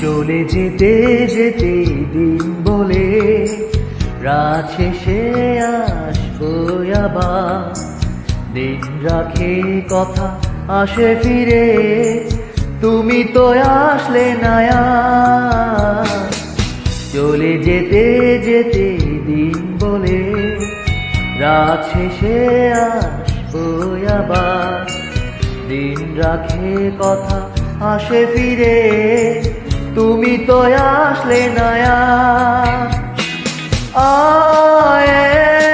চলে যেতে যেতে দিন বলে রাত শেষে আসবো আবার। দিন রাখে কথা আসে ফিরে, তুমি তো আসলে না আর। চলে যেতে যেতে দিন বলে রাত শেষে আসবো আবার। দিন রাখে কথা আসে ফিরে, তুমি তো আসলে না আর।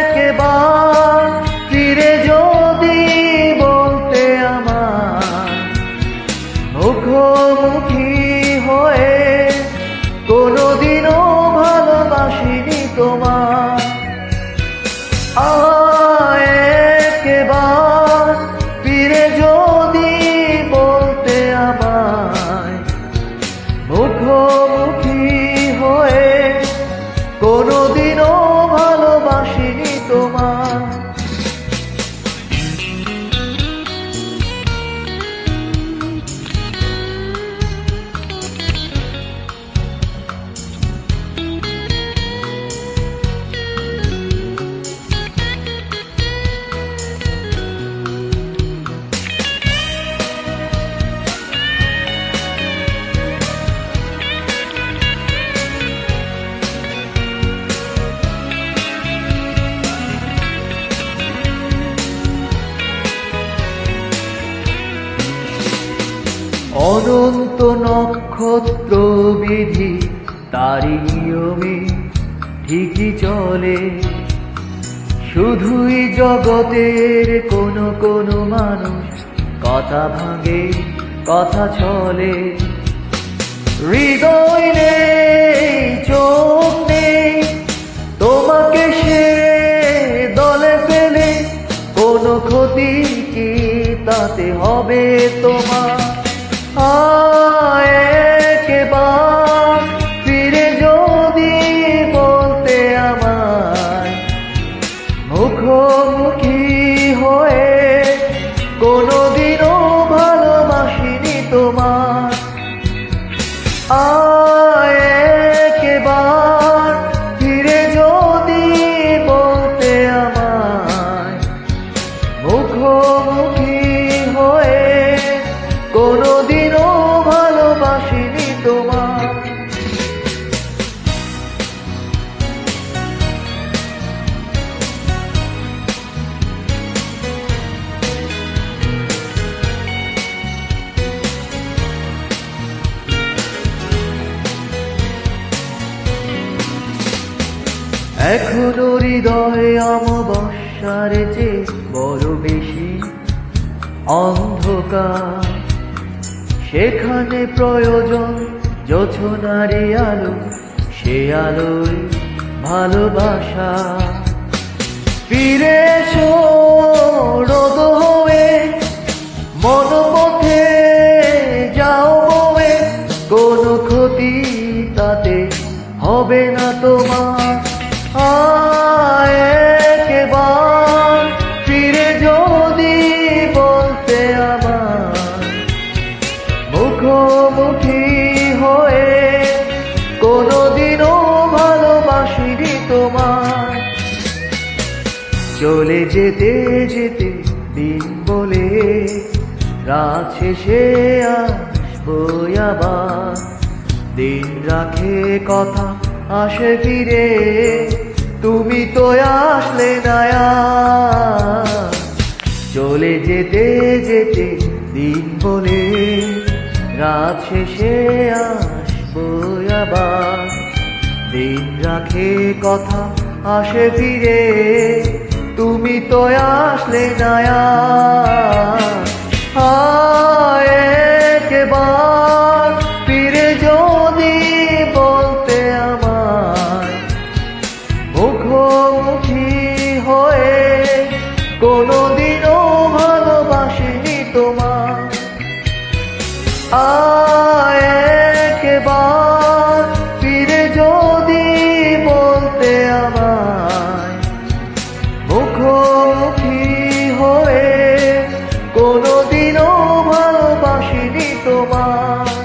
একবার ফিরে যদি বলতে আমার, মুখোমুখি হয়ে কোনোদিনও ভালোবাসিনি তোমার। একবার ফিরে যদি বলতে আমায়, মুখোমুখি হয়ে কোনোদিনও ভালোবাসিনি তোমার। অনন্ত নক্ষত্র বিধি তারি নিয়মে ঠিকই চলে, শুধুই জগতের কোনো কোনো মানুষ কথা ভাঙে কথা চলে। হৃদয় নেই চোখ নেই তোমাকে সে দলে ফেলে, কোনো ক্ষতি কি তাতে হবে তোমার? একবার ফিরে যদি বলতে আমায়, মুখোমুখি হয়ে কোনোদিনও ভালোবাসিনি তোমার। একবার ফিরে যদি বলতে আমায়, মুখোমুখি হয়ে কোনোদিনও ভালোবাসিনি তোমার। এখনো হৃদয়ে অমাবস্যার চেয়ে বড় বেশি অন্ধকার, সেখানে প্রয়োজন জোছনারি আলো, সে আলোয় ভালোবাসা। ফিরে এসো রোদ হয়ে মন পথে যাও বয়ে, কোনো ক্ষতি তাতে হবে না তোমার। একবার ফিরে যদি বলতে আমার, মুখোমুখি হয়ে কোনোদিনও ভালোবাসিনি তোমার। চলে যেতে যেতে দিন বলে রাত শেষে আসবো আবার। দিন রাখে কথা আসে ফিরে, তুমি তো আসলে না আর। চলে যেতে যেতে দিন বলে রাত শেষে আসবো আবার। দিন রাখে কথা আসে ফিরে, তুমি তো আসলে না আর। একবার ফিরে যদি বলতে আমায়, মুখোমুখি হয়ে কোনোদিনও ভালোবাসিনি তোমার। একবার ফিরে যদি বলতে আমায়, মুখোমুখি হয়ে কোনোদিনও ভালোবাসিনি তোমার।